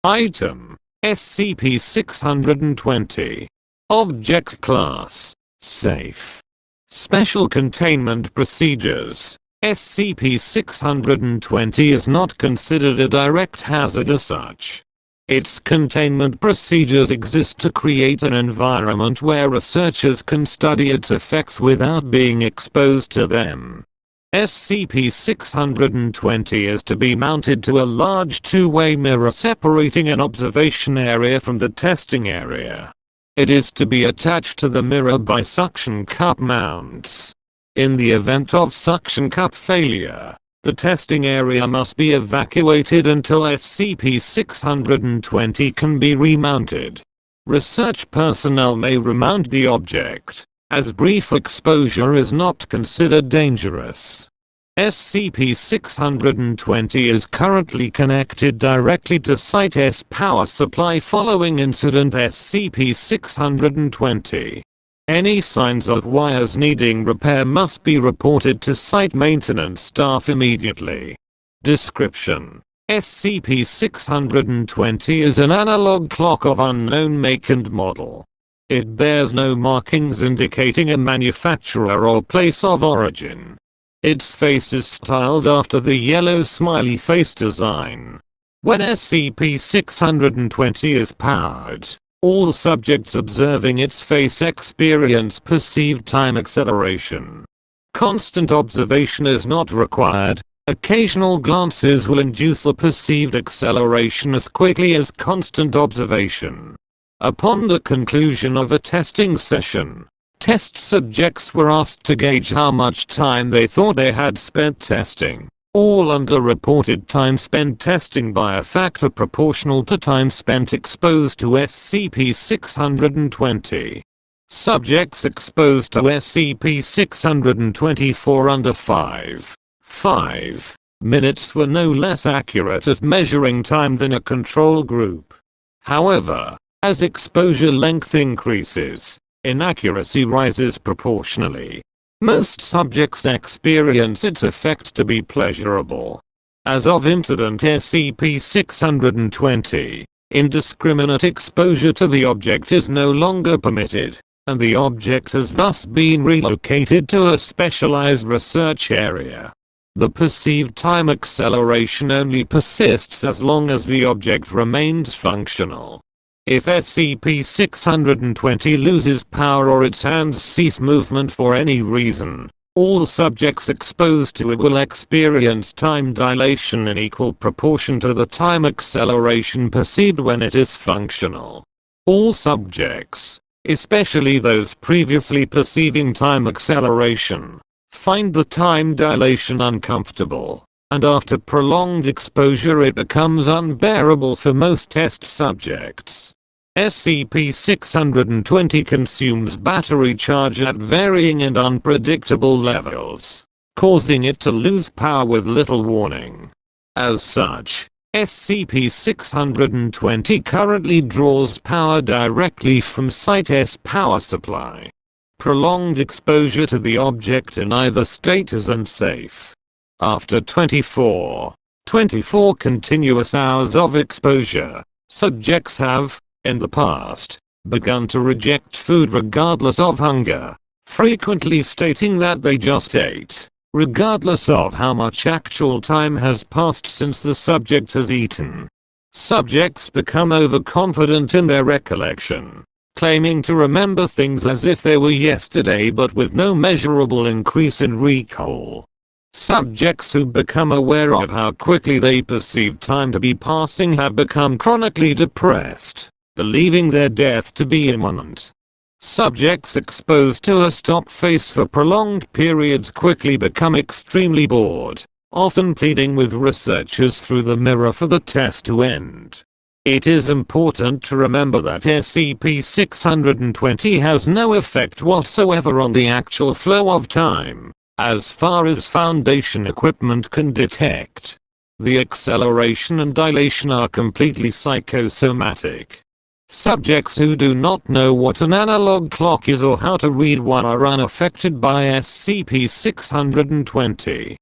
Item: SCP-620. Object Class: Safe. Special Containment Procedures: SCP-620 is not considered a direct hazard as such. Its containment procedures exist to create an environment where researchers can study its effects without being exposed to them. SCP-620 is to be mounted to a large two-way mirror separating an observation area from the testing area. It is to be attached to the mirror by suction cup mounts. In the event of suction cup failure, the testing area must be evacuated until SCP-620 can be remounted. Research personnel may remount the object, as brief exposure is not considered dangerous. SCP-620 is currently connected directly to Site-S power supply following incident SCP-620. Any signs of wires needing repair must be reported to site maintenance staff immediately. Description: SCP-620 is an analog clock of unknown make and model. It bears no markings indicating a manufacturer or place of origin. Its face is styled after the yellow smiley face design. When SCP-620 is powered, all subjects observing its face experience perceived time acceleration. Constant observation is not required. Occasional glances will induce a perceived acceleration as quickly as constant observation. Upon the conclusion of a testing session, test subjects were asked to gauge how much time they thought they had spent testing. All underreported time spent testing by a factor proportional to time spent exposed to SCP-620. Subjects exposed to SCP-620 for under 5 minutes were no less accurate at measuring time than a control group. However, as exposure length increases, inaccuracy rises proportionally. Most subjects experience its effect to be pleasurable. As of incident SCP-620, indiscriminate exposure to the object is no longer permitted, and the object has thus been relocated to a specialized research area. The perceived time acceleration only persists as long as the object remains functional. If SCP-620 loses power or its hands cease movement for any reason, all subjects exposed to it will experience time dilation in equal proportion to the time acceleration perceived when it is functional. All subjects, especially those previously perceiving time acceleration, find the time dilation uncomfortable, and after prolonged exposure it becomes unbearable for most test subjects. SCP-620 consumes battery charge at varying and unpredictable levels, causing it to lose power with little warning. As such, SCP-620 currently draws power directly from Site-S power supply. Prolonged exposure to the object in either state is unsafe. After 24 continuous hours of exposure, subjects have, in the past, begun to reject food regardless of hunger, frequently stating that they just ate, regardless of how much actual time has passed since the subject has eaten. Subjects become overconfident in their recollection, claiming to remember things as if they were yesterday but with no measurable increase in recall. Subjects who become aware of how quickly they perceive time to be passing have become chronically depressed, believing their death to be imminent. Subjects exposed to a stop face for prolonged periods quickly become extremely bored, often pleading with researchers through the mirror for the test to end. It is important to remember that SCP-620 has no effect whatsoever on the actual flow of time, as far as Foundation equipment can detect. The acceleration and dilation are completely psychosomatic. Subjects who do not know what an analog clock is or how to read one are unaffected by SCP-620.